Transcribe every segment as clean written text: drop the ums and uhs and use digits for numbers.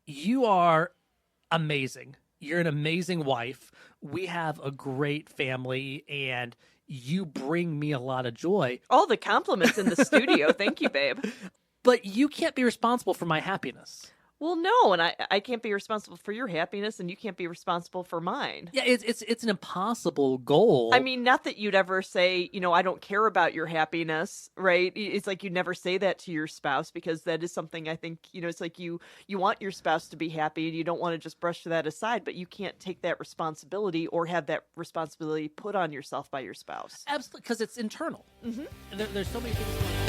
you are amazing. You're an amazing wife. We have a great family, and you bring me a lot of joy. All the compliments in the studio. Thank you, babe. But you can't be responsible for my happiness. Well, no, and I can't be responsible for your happiness, and you can't be responsible for mine. Yeah, it's an impossible goal. I mean, not that you'd ever say, I don't care about your happiness, right? It's like you never say that to your spouse, because that is something I think, it's like you want your spouse to be happy, and you don't want to just brush that aside, but you can't take that responsibility or have that responsibility put on yourself by your spouse. Absolutely, because it's internal. Mm-hmm. There's so many things going on.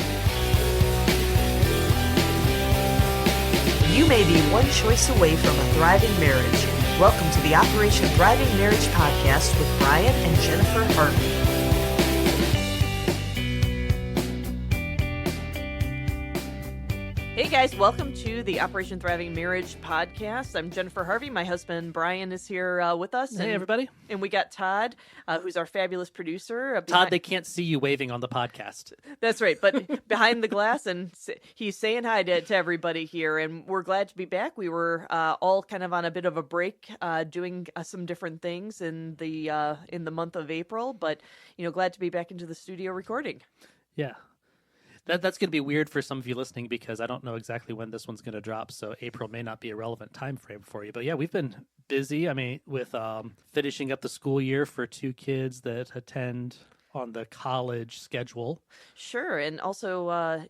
You may be one choice away from a thriving marriage. Welcome to the Operation Thriving Marriage podcast with Bryon and Jennifer Harvey. Hey guys, welcome to the Operation Thriving Marriage podcast. I'm Jennifer Harvey. My husband Bryon is here with us. Hey, everybody. And we got Todd, who's our fabulous producer. Todd, they can't see you waving on the podcast. That's right, but behind the glass, and he's saying hi to everybody here, and we're glad to be back. We were all kind of on a bit of a break, doing some different things in the month of April, but glad to be back into the studio recording. Yeah. That's going to be weird for some of you listening, because I don't know exactly when this one's going to drop, so April may not be a relevant time frame for you. But yeah, we've been busy. I mean, with finishing up the school year for 2 kids that attend on the college schedule. Sure, and also,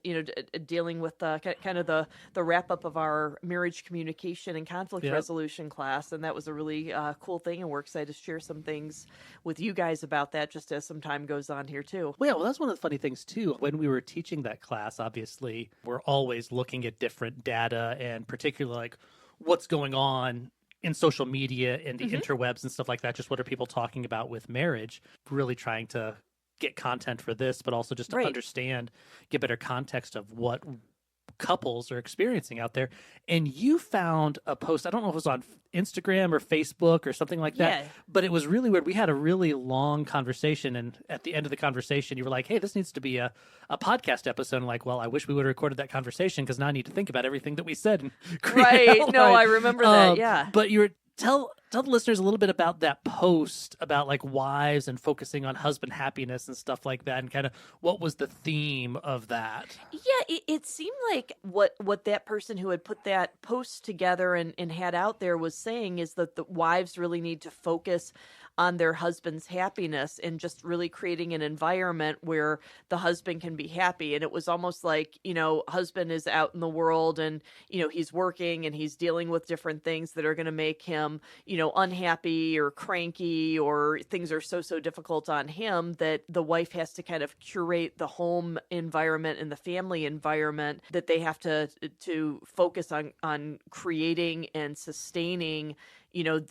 dealing with kind of the wrap up of our marriage communication and conflict resolution class, and that was a really cool thing, and we're excited to share some things with you guys about that just as some time goes on here too. Well, yeah, that's one of the funny things too. When we were teaching that class, obviously, we're always looking at different data, and particularly like what's going on in social media and the interwebs and stuff like that. Just what are people talking about with marriage? Really trying to get content for this, but also just to understand, get better context of what couples are experiencing out there. And you found a post, I don't know if it was on Instagram or Facebook or something like that, but it was really weird. We had a really long conversation, and at the end of the conversation, you were like, hey, this needs to be a podcast episode. And like, well, I wish we would have recorded that conversation, because now I need to think about everything that we said. And no, I remember that, yeah. But you were Tell the listeners a little bit about that post about like wives and focusing on husband happiness and stuff like that, and kind of what was the theme of that? Yeah, it seemed like what that person who had put that post together and had out there was saying is that the wives really need to focus on their husband's happiness and just really creating an environment where the husband can be happy. And it was almost like, husband is out in the world and, he's working and he's dealing with different things that are going to make him, unhappy or cranky, or things are so difficult on him that the wife has to kind of curate the home environment and the family environment, that they have to focus on creating and sustaining,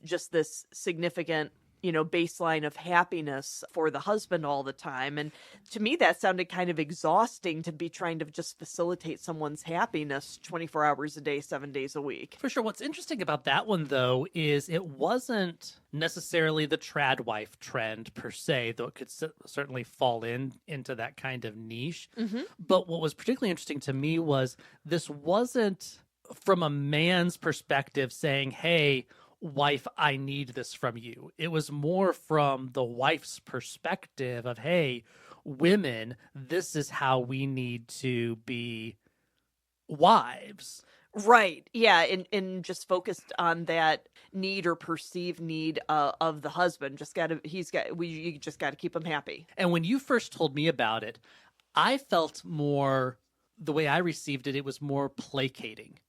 just this significant baseline of happiness for the husband all the time. And to me, that sounded kind of exhausting, to be trying to just facilitate someone's happiness 24 hours a day, 7 days a week. For sure. What's interesting about that one, though, is it wasn't necessarily the trad wife trend per se, though it could certainly fall into that kind of niche. Mm-hmm. But what was particularly interesting to me was this wasn't from a man's perspective saying, hey, wife, I need this from you. It was more from the wife's perspective of, hey, women, this is how we need to be wives. Right. Yeah. And just focused on that need or perceived need of the husband. You just got to keep him happy. And when you first told me about it, I felt more, the way I received it, it was more placating.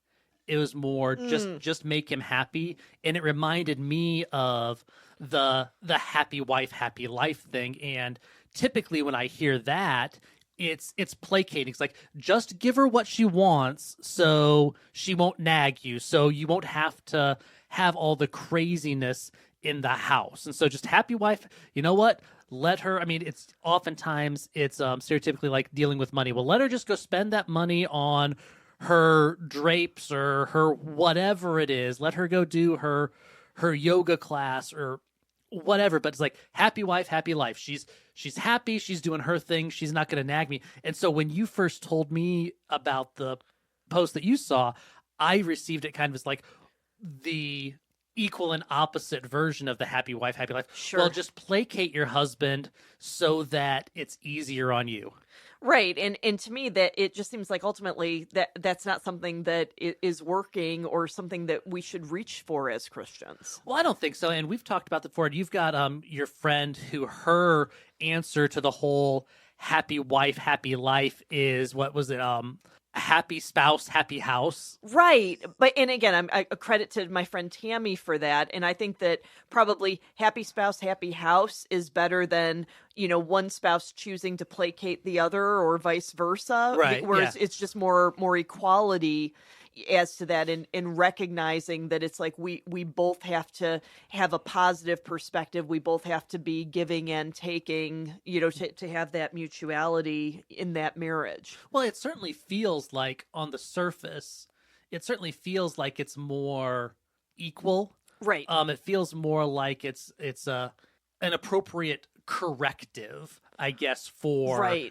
It was more just make him happy. And it reminded me of the happy wife, happy life thing. And typically when I hear that, it's placating. It's like, just give her what she wants so she won't nag you, so you won't have to have all the craziness in the house. And so just happy wife, you know what? Let her, it's oftentimes stereotypically like dealing with money. Well, let her just go spend that money on her drapes or her whatever it is. Let her go do her yoga class or whatever. But it's like, happy wife, happy life. She's happy. She's doing her thing. She's not going to nag me. And so when you first told me about the post that you saw, I received it kind of as like, the equal and opposite version of the happy wife, happy life. Sure. Well, just placate your husband so that it's easier on you. Right. And to me, that it just seems like ultimately that's not something that is working or something that we should reach for as Christians. Well, I don't think so. And we've talked about that before. You've got your friend who her answer to the whole happy wife, happy life is, what was it? Happy spouse, happy house. Right. But, and again, I credit to my friend Tammy for that. And I think that probably happy spouse, happy house is better than, one spouse choosing to placate the other or vice versa. Right. Whereas it's just more equality as to that, and recognizing that it's like we both have to have a positive perspective. We both have to be giving and taking, to have that mutuality in that marriage. Well, it certainly feels like on the surface, it certainly feels like it's more equal. Right. It feels more like it's an appropriate corrective, I guess, for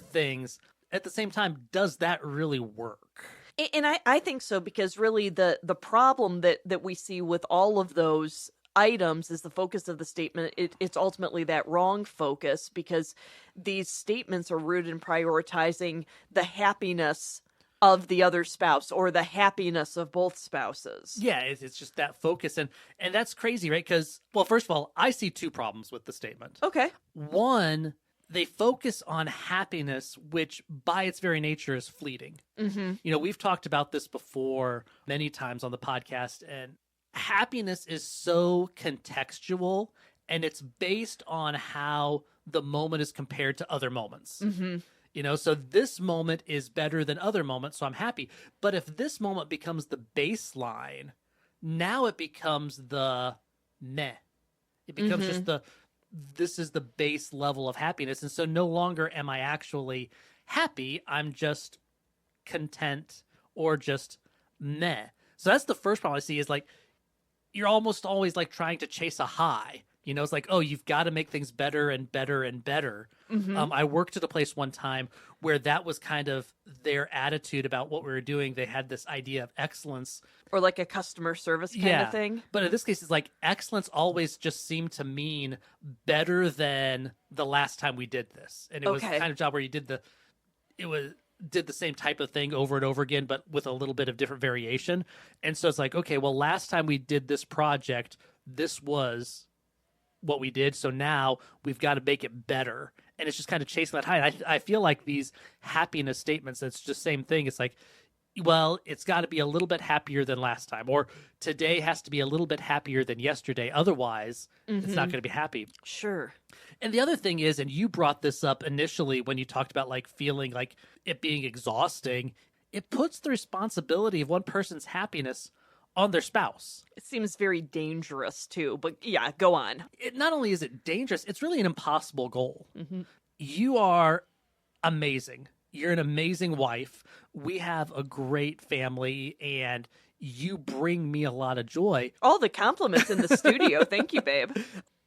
things. At the same time, does that really work? And I think so, because really the problem that we see with all of those items is the focus of the statement. It's ultimately that wrong focus, because these statements are rooted in prioritizing the happiness of the other spouse or the happiness of both spouses. Yeah, it's just that focus. And that's crazy, right? Because, well, first of all, I see two problems with the statement. Okay. One, they focus on happiness, which by its very nature is fleeting. Mm-hmm. We've talked about this before many times on the podcast, and happiness is so contextual, and it's based on how the moment is compared to other moments. Mm-hmm. So this moment is better than other moments, so I'm happy. But if this moment becomes the baseline, now it becomes the meh. It becomes just this is the base level of happiness. And so no longer am I actually happy. I'm just content or just meh. So that's the first problem I see, is like, you're almost always like trying to chase a high. It's like, oh, you've got to make things better and better and better. Mm-hmm. I worked at a place one time where that was kind of their attitude about what we were doing. They had this idea of excellence. Or like a customer service kind of thing. But in this case, it's like excellence always just seemed to mean better than the last time we did this. And it was the kind of job where you did the same type of thing over and over again, but with a little bit of different variation. And so it's like, okay, well, last time we did this project, this was what we did. So now we've got to make it better. And it's just kind of chasing that high. And I feel like these happiness statements, it's just same thing. It's like, well, it's got to be a little bit happier than last time, or today has to be a little bit happier than yesterday. Otherwise, it's not going to be happy. Sure. And the other thing is, and you brought this up initially when you talked about like feeling like it being exhausting, it puts the responsibility of one person's happiness on their spouse. It seems very dangerous too, but yeah, go on. Not only is it dangerous, it's really an impossible goal. Mm-hmm. You are amazing. You're an amazing wife. We have a great family, and you bring me a lot of joy. All the compliments in the studio. Thank you, babe.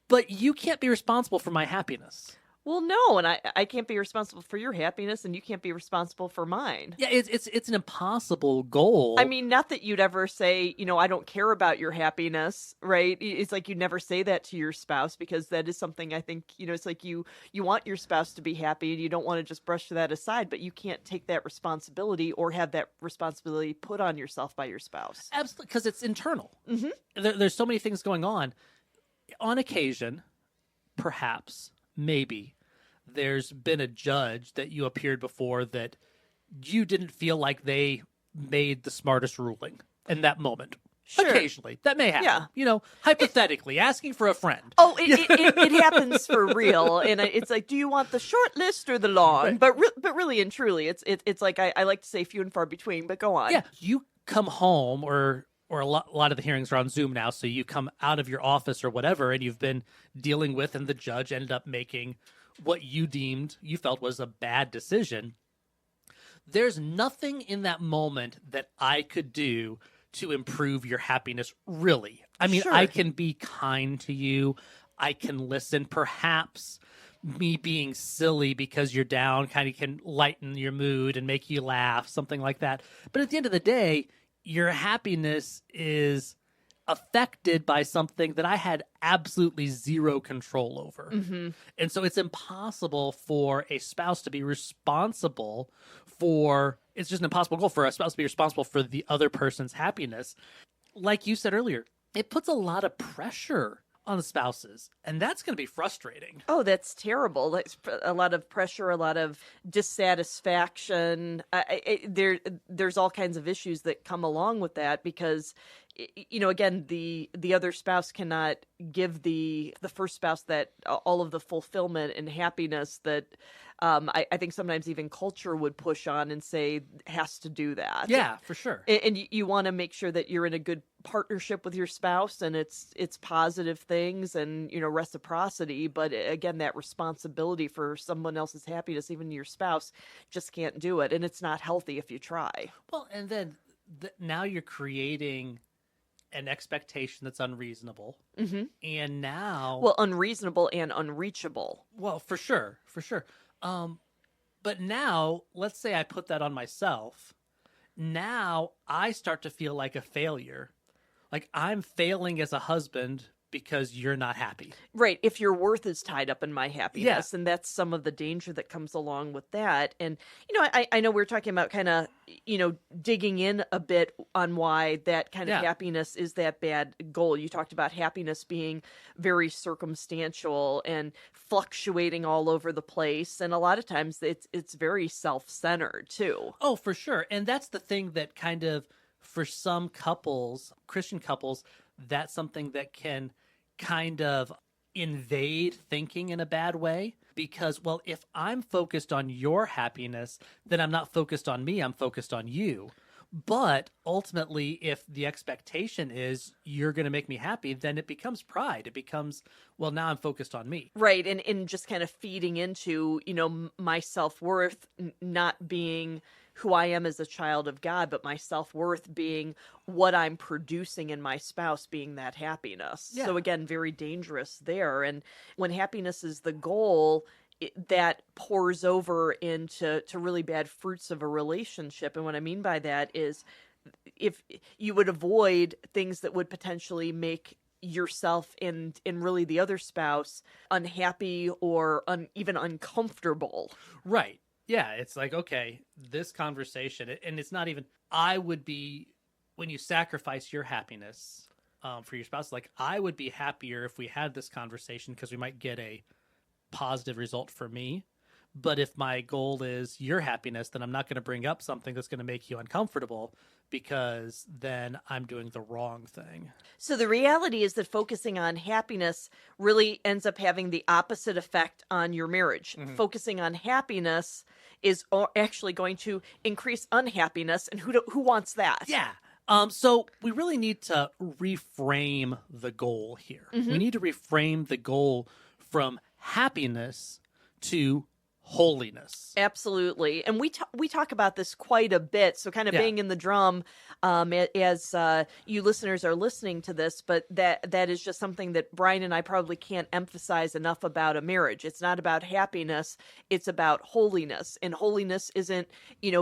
But you can't be responsible for my happiness. Well, no, and I can't be responsible for your happiness, and you can't be responsible for mine. Yeah, it's an impossible goal. I mean, not that you'd ever say, I don't care about your happiness, right? It's like you never say that to your spouse, because that is something I think, it's like you want your spouse to be happy, and you don't want to just brush that aside, but you can't take that responsibility or have that responsibility put on yourself by your spouse. Absolutely, because it's internal. Mm-hmm. There's so many things going on. On occasion, perhaps, maybe, there's been a judge that you appeared before that you didn't feel like they made the smartest ruling in that moment. Sure. Occasionally. That may happen. Yeah. Hypothetically, asking for a friend. Oh, it happens for real. And it's like, do you want the short list or the long? Right. But really and truly, it's like, I like to say few and far between, but go on. Yeah. You come home, or a lot of the hearings are on Zoom now, so you come out of your office or whatever, and you've been dealing with, and the judge ended up making what you felt was a bad decision. There's nothing in that moment that I could do to improve your happiness, really. I mean, Sure. I can be kind to you. I can listen. Perhaps me being silly because you're down kind of can lighten your mood and make you laugh, something like that. But at the end of the day, your happiness is affected by something that I had absolutely zero control over. Mm-hmm. And so it's impossible for a spouse to be responsible for, it's just an impossible goal for a spouse to be responsible for the other person's happiness. Like you said earlier, it puts a lot of pressure on the spouses, and that's going to be frustrating. Oh, that's terrible. That's a lot of pressure, a lot of dissatisfaction. There's all kinds of issues that come along with that because, again, the other spouse cannot give the first spouse that all of the fulfillment and happiness that I think sometimes even culture would push on and say has to do that. Yeah, for sure. And you want to make sure that you're in a good partnership with your spouse and it's positive things and, reciprocity. But again, that responsibility for someone else's happiness, even your spouse, just can't do it. And it's not healthy if you try. Well, and then now you're creating an expectation that's unreasonable. Mm-hmm. And now... Well, unreasonable and unreachable. Well, for sure. But now, let's say I put that on myself. Now I start to feel like a failure. Like I'm failing as a husband because you're not happy. Right. If your worth is tied up in my happiness, and that's some of the danger that comes along with that. And, I know we're talking about kind of, digging in a bit on why that kind of happiness is that bad goal. You talked about happiness being very circumstantial and fluctuating all over the place. And a lot of times it's very self-centered too. Oh, for sure. And that's the thing that kind of, for some couples, Christian couples, that's something that can kind of invade thinking in a bad way because, well, if I'm focused on your happiness, then I'm not focused on me, I'm focused on you. But ultimately, if the expectation is you're going to make me happy, then it becomes pride. It becomes, well, now I'm focused on me. Right. And just kind of feeding into, my self-worth not being who I am as a child of God, but my self-worth being what I'm producing in my spouse being that happiness. Yeah. So again, very dangerous there. And when happiness is the goal, that pours over into really bad fruits of a relationship. And what I mean by that is if you would avoid things that would potentially make yourself and really the other spouse unhappy or even uncomfortable. Right. Yeah, it's like, okay, this conversation, and it's not even, I would be, when you sacrifice your happiness for your spouse, like I would be happier if we had this conversation because we might get a positive result for me. But if my goal is your happiness, then I'm not going to bring up something that's going to make you uncomfortable because then I'm doing the wrong thing. So the reality is that focusing on happiness really ends up having the opposite effect on your marriage. Mm-hmm. Focusing on happiness is actually going to increase unhappiness. And who wants that? Yeah. So we really need to reframe the goal here. Mm-hmm. We need to reframe the goal from happiness to holiness. Absolutely. And we talk about this quite a bit. So kind of banging in the drum as you listeners are listening to this, but that is just something that Bryon and I probably can't emphasize enough about a marriage. It's not about happiness. It's about holiness. And holiness isn't,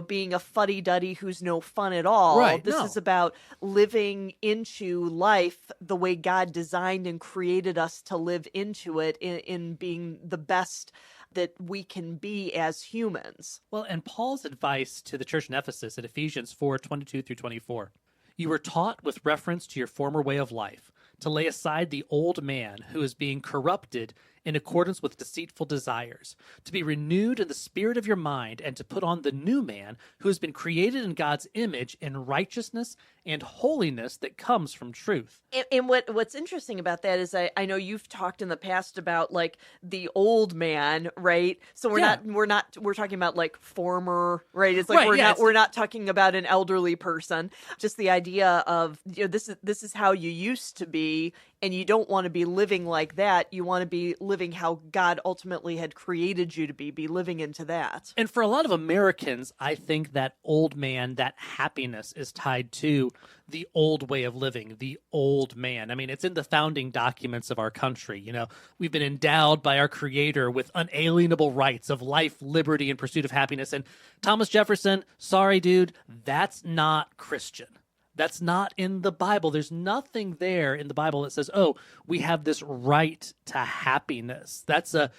being a fuddy-duddy who's no fun at all. Right, this is about living into life the way God designed and created us to live into it in being the best that we can be as humans. Well, and Paul's advice to the church in Ephesus in Ephesians 4:22 through 24. You were taught with reference to your former way of life to lay aside the old man who is being corrupted in accordance with deceitful desires, to be renewed in the spirit of your mind, and to put on the new man who has been created in God's image in righteousness and holiness that comes from truth. And what's interesting about that is I know you've talked in the past about like the old man, right? So we're talking about like former, right? It's like we're not talking about an elderly person. Just the idea of this is how you used to be, and you don't want to be living like that. You want to be living how God ultimately had created you to be living into that. And for a lot of Americans, I think that old man, that happiness is tied to the old way of living, the old man. I mean, it's in the founding documents of our country. We've been endowed by our Creator with unalienable rights of life, liberty, and pursuit of happiness. And Thomas Jefferson, sorry, dude, that's not Christian. That's not in the Bible. There's nothing there in the Bible that says, oh, we have this right to happiness. That's a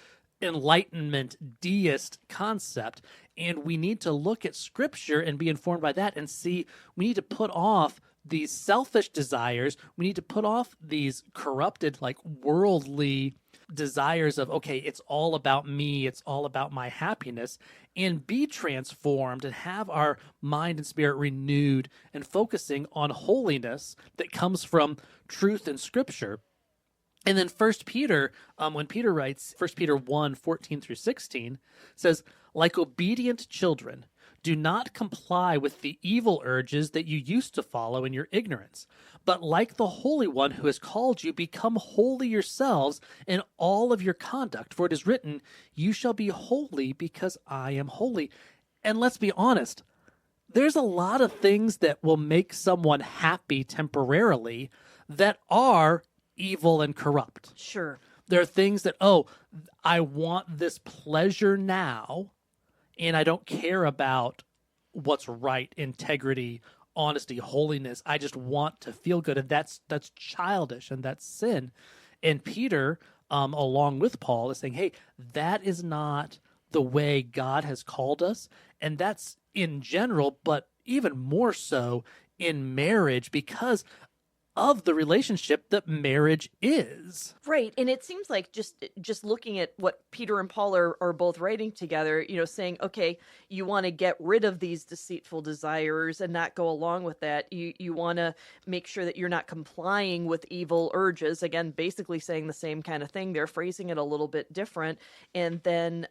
enlightenment deist concept. And we need to look at scripture and be informed by that and see we need to put off these selfish desires. We need to put off these corrupted, like worldly desires of, okay, it's all about me, it's all about my happiness, and be transformed and have our mind and spirit renewed and focusing on holiness that comes from truth and scripture. And then First Peter, when Peter writes, 1 Peter 1:14-16, says, like obedient children, do not comply with the evil urges that you used to follow in your ignorance, but like the Holy One who has called you, become holy yourselves in all of your conduct. For it is written, you shall be holy because I am holy. And let's be honest, there's a lot of things that will make someone happy temporarily that are evil and corrupt. Sure. There are things that, oh, I want this pleasure now, and I don't care about what's right, integrity, honesty, holiness. I just want to feel good, and that's childish, and that's sin. And Peter, along with Paul, is saying, hey, that is not the way God has called us, and that's in general, but even more so in marriage, because of the relationship that marriage is. Right. And it seems like just looking at what Peter and Paul are both writing together, saying, okay, you want to get rid of these deceitful desires and not go along with that. You want to make sure that you're not complying with evil urges. Again, basically saying the same kind of thing. They're phrasing it a little bit different. And then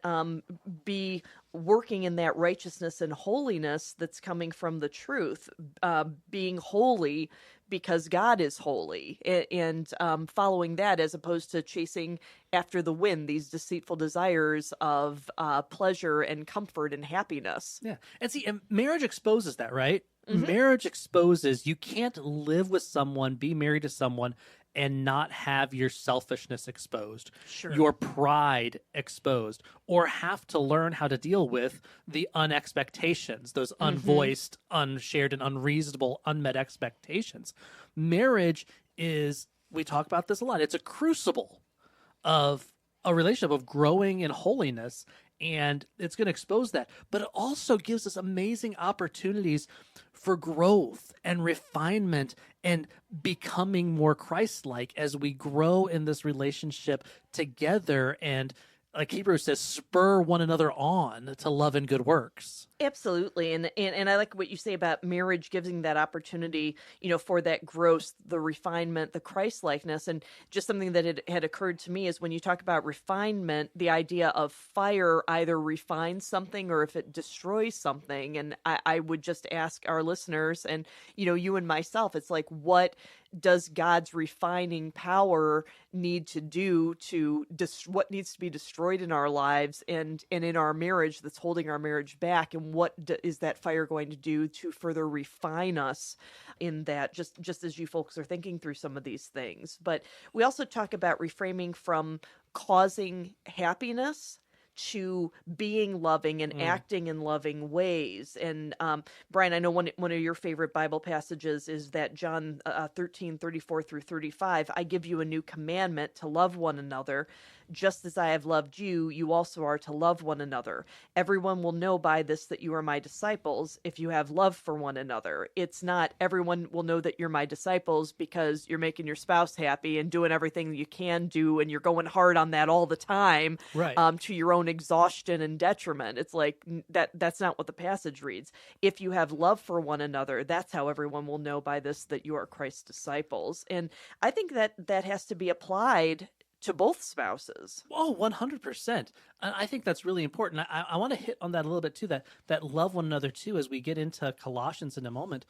be working in that righteousness and holiness that's coming from the truth, being holy because God is holy, and following that as opposed to chasing after the wind, these deceitful desires of pleasure and comfort and happiness. Yeah. And see, marriage exposes that, right? Mm-hmm. Marriage exposes you can't live with someone, be married to someone, and not have your selfishness exposed, Sure. your pride exposed, or have to learn how to deal with the unexpectations, those unvoiced, unshared, and unreasonable, unmet expectations. Marriage is, we talk about this a lot, it's a crucible of a relationship of growing in holiness, and it's going to expose that. But it also gives us amazing opportunities for growth and refinement and becoming more Christ-like as we grow in this relationship together, and like Hebrews says, spur one another on to love and good works. Absolutely. And I like what you say about marriage giving that opportunity, for that growth, the refinement, the Christ-likeness. And just something that had occurred to me is when you talk about refinement, the idea of fire either refines something or if it destroys something. And I would just ask our listeners and, you and myself, it's like, what does God's refining power need to do to what needs to be destroyed in our lives and in our marriage that's holding our marriage back, and what is that fire going to do to further refine us in that, just as you folks are thinking through some of these things. But we also talk about reframing from causing happiness to being loving and acting in loving ways. And Bryon, I know one of your favorite Bible passages is that John 13:34-35. I give you a new commandment, to love one another. Just as I have loved you, you also are to love one another. Everyone will know by this that you are my disciples if you have love for one another. It's not everyone will know that you're my disciples because you're making your spouse happy and doing everything you can do, and you're going hard on that all the time, Right. To your own exhaustion and detriment. It's like that's not what the passage reads. If you have love for one another, that's how everyone will know by this that you are Christ's disciples. And I think that has to be applied to both spouses. Oh, 100%. I think that's really important. I want to hit on that a little bit too, that love one another too, as we get into Colossians in a moment,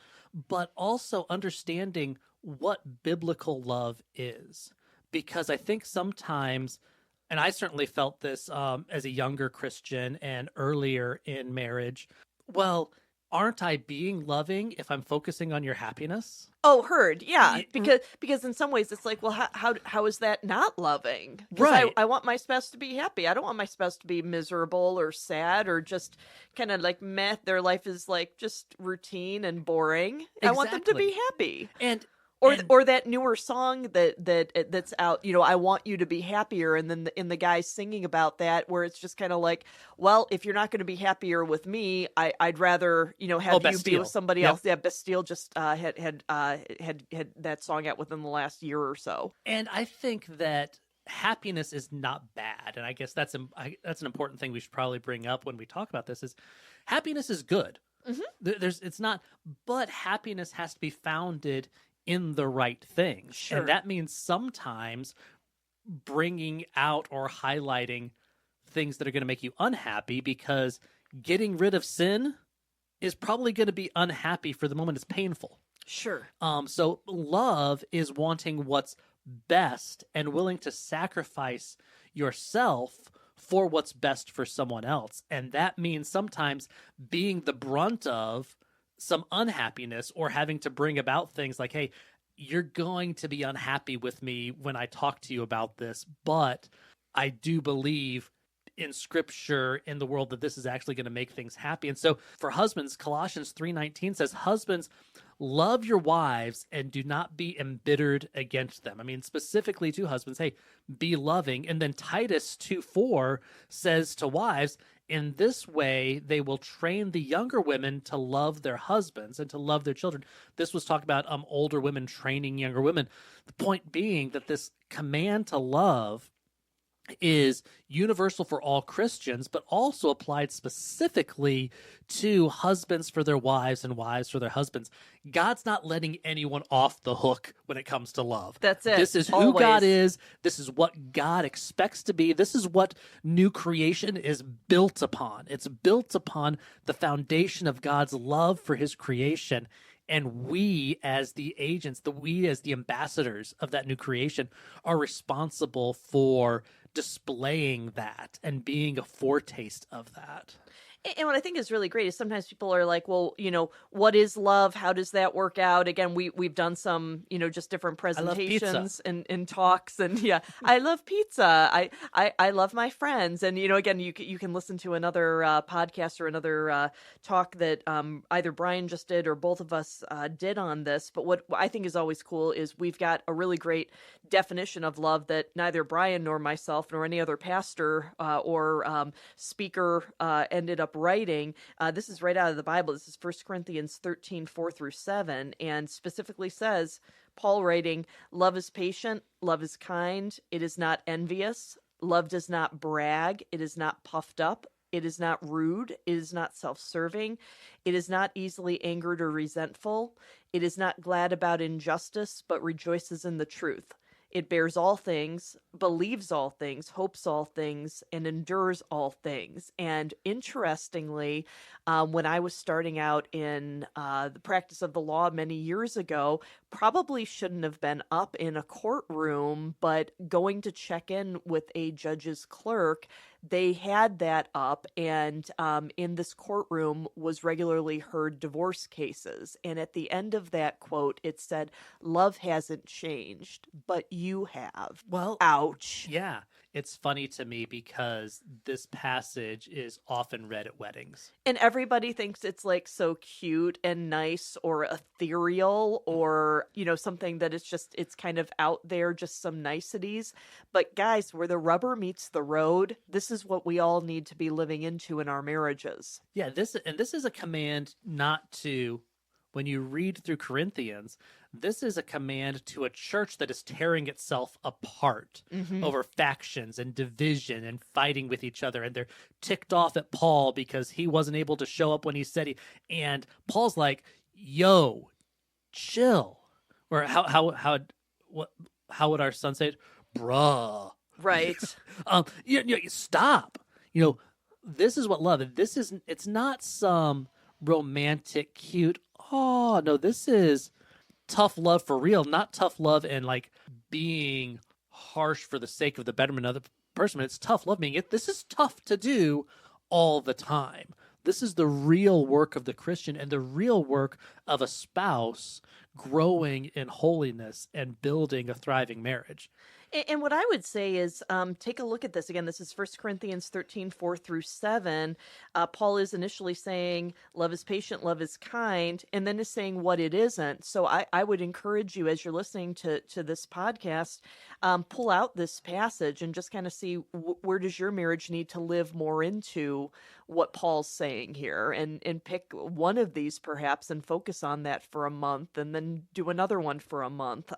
but also understanding what biblical love is. Because I think sometimes, and I certainly felt this as a younger Christian and earlier in marriage, well, aren't I being loving if I'm focusing on your happiness? Oh, heard. Yeah. Because in some ways it's like, well, how is that not loving? Because Right. I want my spouse to be happy. I don't want my spouse to be miserable or sad or just kind of like meh. Their life is like just routine and boring. I want them to be happy. Or that newer song that's out, I want you to be happier, and then the guy's singing about that, where it's just kind of like, well, if you're not going to be happier with me, I'd rather have you be with somebody else. Yeah, Bastille just had that song out within the last year or so. And I think that happiness is not bad, and I guess that's an important thing we should probably bring up when we talk about this. Is happiness is good. It's not, but happiness has to be founded in the right things. Sure. And that means sometimes bringing out or highlighting things that are going to make you unhappy, because getting rid of sin is probably going to be unhappy for the moment. It's painful. Sure. So love is wanting what's best and willing to sacrifice yourself for what's best for someone else. And that means sometimes being the brunt of some unhappiness or having to bring about things like, hey, you're going to be unhappy with me when I talk to you about this, but I do believe in scripture, in the world, that this is actually going to make things happy. And so for husbands, Colossians 3:19 says, husbands, love your wives and do not be embittered against them. I mean, specifically to husbands, hey, be loving. And then Titus 2:4 says to wives, in this way, they will train the younger women to love their husbands and to love their children. This was talking about older women training younger women. The point being that this command to love is universal for all Christians, but also applied specifically to husbands for their wives and wives for their husbands. God's not letting anyone off the hook when it comes to love. That's it. This is who God is. This is what God expects to be. This is what new creation is built upon. It's built upon the foundation of God's love for his creation. And we as the agents, we as the ambassadors of that new creation are responsible for displaying that and being a foretaste of that. And what I think is really great is sometimes people are like, well, what is love? How does that work out? Again, we've done some, just different presentations and talks, and yeah, I love pizza. I love my friends. And, again, you can listen to another podcast or another talk that either Bryon just did or both of us did on this. But what I think is always cool is we've got a really great definition of love that neither Bryon nor myself nor any other pastor or speaker ended up writing. This is right out of the Bible. This is 1 Corinthians 13:4-7, and specifically says, Paul writing, love is patient, love is kind, it is not envious, love does not brag, it is not puffed up, it is not rude, it is not self-serving, it is not easily angered or resentful, it is not glad about injustice, but rejoices in the truth. It bears all things, believes all things, hopes all things, and endures all things. And interestingly, when I was starting out in the practice of the law many years ago, probably shouldn't have been up in a courtroom, but going to check in with a judge's clerk, they had that up, and in this courtroom was regularly heard divorce cases. And at the end of that quote, it said, love hasn't changed, but you have. Well, ouch. Yeah. It's funny to me because this passage is often read at weddings. And everybody thinks it's like so cute and nice or ethereal or, something that it's kind of out there, just some niceties. But guys, where the rubber meets the road, this is what we all need to be living into in our marriages. Yeah, this is a command not to, when you read through Corinthians, this is a command to a church that is tearing itself apart over factions and division and fighting with each other. And they're ticked off at Paul because he wasn't able to show up when he said he. And Paul's like, "Yo, chill." Or how would our son say it? Bruh. Right. Stop. This is what love. It's not some romantic, cute. Oh no, this is tough love for real, not tough love and like being harsh for the sake of the betterment of the person. It's tough love being this is tough to do all the time. This is the real work of the Christian and the real work of a spouse growing in holiness and building a thriving marriage. And what I would say is take a look at this. Again, this is 1 Corinthians 13, 4 through 7. Paul is initially saying love is patient, love is kind, and then is saying what it isn't. So I would encourage you as you're listening to this podcast, pull out this passage and just kind of see where does your marriage need to live more into what Paul's saying here, and pick one of these perhaps and focus on that for a month, and then do another one for a month,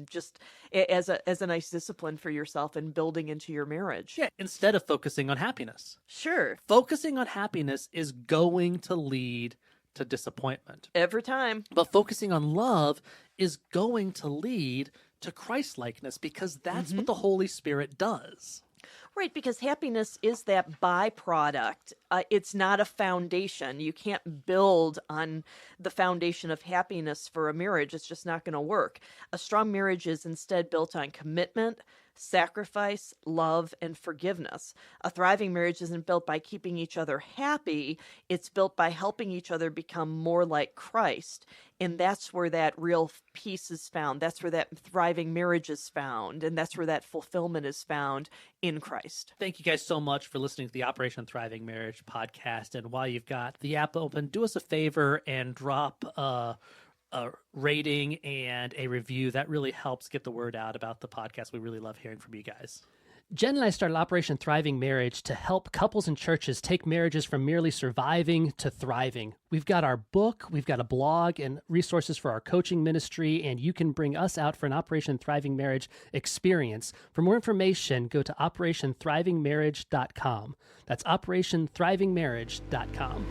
just as a nice discipline for yourself and building into your marriage. Yeah, instead of focusing on happiness. Sure. Focusing on happiness is going to lead to disappointment. Every time. But focusing on love is going to lead to Christlikeness, because that's what the Holy Spirit does. Right, because happiness is that byproduct. It's not a foundation. You can't build on the foundation of happiness for a marriage. It's just not going to work. A strong marriage is instead built on commitment, sacrifice, love, and forgiveness. A thriving marriage isn't built by keeping each other happy. It's built by helping each other become more like Christ. And that's where that real peace is found. That's where that thriving marriage is found. And that's where that fulfillment is found in Christ. Thank you guys so much for listening to the Operation Thriving Marriage podcast. And while you've got the app open, do us a favor and drop a rating and a review. That really helps get the word out about the podcast. We really love hearing from you guys. Jen and I started Operation Thriving Marriage to help couples and churches take marriages from merely surviving to thriving. We've got our book, we've got a blog, and resources for our coaching ministry, and you can bring us out for an Operation Thriving Marriage experience. For more information, go to operationthrivingmarriage.com. That's operationthrivingmarriage.com.